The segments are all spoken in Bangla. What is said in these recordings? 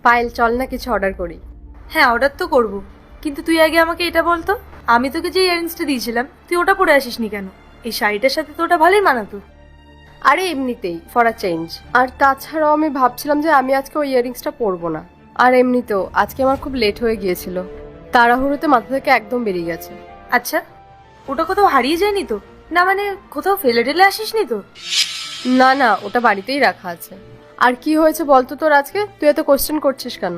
পায়েল, চল না কিছু অর্ডার করি। হ্যাঁ, অর্ডার তো করবো, কিন্তু তুই আগে আমাকে এটা বলতো, আমি তোকে যে ইয়াররিংসটা দিয়েছিলাম তুই ওটা পরে আসিসনি কেন? এই শাড়িটার সাথে তো ওটা ভালোই মানাতো। আরে এমনিতেই ফর আ চেঞ্জ। আর তাছাড়াও আমি ভাবছিলাম যে আমি আজকে ওই ইয়াররিংসটা পরবো না। আর এমনিতেও আজকে আমার খুব লেট হয়ে গিয়েছিল, তাড়াহুড়োতে মাথা থেকে একদম বেরিয়ে গেছে। আচ্ছা, ওটা কোথাও হারিয়ে যায়নি তো? না মানে কোথাও ফেলে টেলে আসিসনি তো? না না, ওটা বাড়িতেই রাখা আছে। আর কি হয়েছে বলতো তোর আজকে? তুই এত কোশ্চেন করছিস কেন?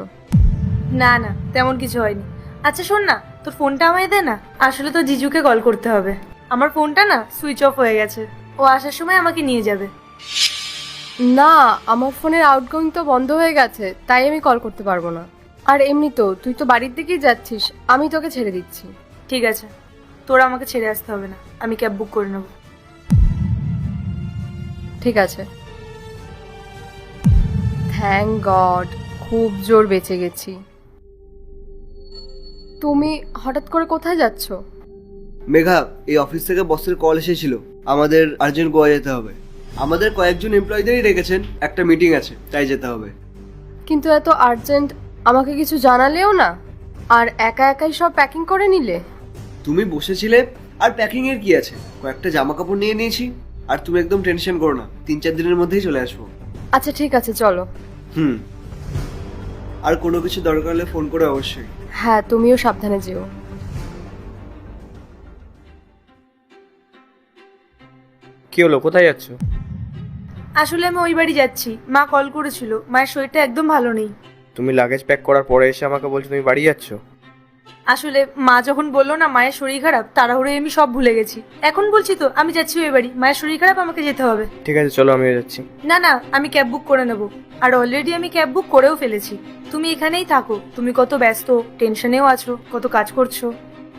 না না, তেমন কিছু হয়নি। আচ্ছা শোন না, তোর ফোনটা আমায় দে না, আসলে তো জিজুকে কল করতে হবে। আমার ফোনটা না সুইচ অফ হয়ে গেছে, ও আসার সময় আমাকে নিয়ে যাবে। না, আমার ফোনের আউটগোয়িং তো বন্ধ হয়ে গেছে, তাই আমি কল করতে পারবো না। আর এমনি তো তুই তো বাড়ির দিকেই যাচ্ছিস, আমি তোকে ছেড়ে দিচ্ছি। ঠিক আছে, তোরা আমাকে ছেড়ে আসতে হবে না, আমি ক্যাব বুক করে নেবো। ঠিক আছে। থ্যাংক গড, খুব জোর বেঁচে গেছি। তুমি হঠাৎ করে কোথায় যাচ্ছ? মেঘা, এই অফিস থেকে বসের কল এসেছিল, আমাদের আর্জেন্ট গোয়া যেতে হবে। আমাদের কয়েকজন এমপ্লয়ীদেরই রেখেছেন, একটা মিটিং আছে, তাই যেতে হবে। কিন্তু এত আর্জেন্ট, আমাকে কিছু জানালেও না, আর একা একাই সব প্যাকিং করে নিলে। তুমি বসেছিলে, আর প্যাকিং এর কি আছে, কয়েকটা জামা কাপড় নিয়ে নিয়েছি। আর তুমি একদম টেনশন করো না, 3-4 দিনের মধ্যেই চলে আসবো। আচ্ছা ঠিক আছে, চলো। আর কোনো কিছু দরকার হলে ফোন করে অবশ্যই। হ্যাঁ, তুমিও সাবধানে যেও। কি হলো, কোথায় যাচ্ছ? আসলে আমি ওই বাড়ি যাচ্ছি, মা কল করেছিল, মায়ের শরীরটা একদম ভালো নেই। তুমি লাগেজ প্যাক করার পরে এসে আমাকে বলছো তুমি বাড়ি যাচ্ছ? আসলে মা যখন বললো না মায়ের শরীর খারাপ, তাড়াহুড়োয় আমি সব ভুলে গেছি। এখন বলছি তো আমি যাচ্ছি ওই বাড়ি, মায়ের শরীর খারাপ, আমাকে যেতে হবে। ঠিক আছে চলো, আমিও যাচ্ছি। না না, আমি ক্যাব বুক করে নেব, আর অলরেডি আমি ক্যাব বুক করেও ফেলেছি। তুমি এখানেই থাকো, তুমি কত ব্যস্ত, টেনশনেও আছো, কত কাজ করছো।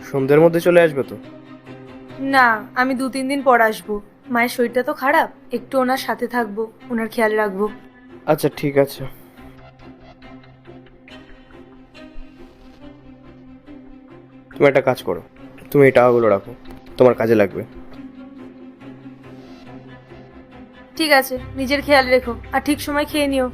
সন্ধ্যের মধ্যে চলে আসবে তো? না, আমি 2-3 দিন পর আসবো। মায়ের শরীরটা তো খারাপ, একটু ওনার সাথে থাকবো, ওনার খেয়াল রাখবো। আচ্ছা ঠিক আছে। তুমি একটা কাজ করো, তুমি এই টাকাগুলো রাখো, তোমার কাজে লাগবে। ঠিক আছে, নিজের খেয়াল রেখো, আর ঠিক সময় খেয়ে নিও।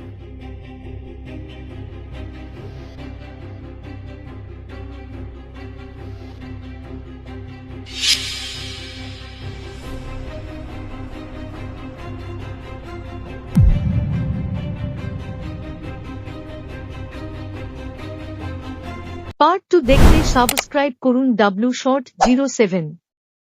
পার্ট 2 দেখতে সাবস্ক্রাইব করুন W Short 07।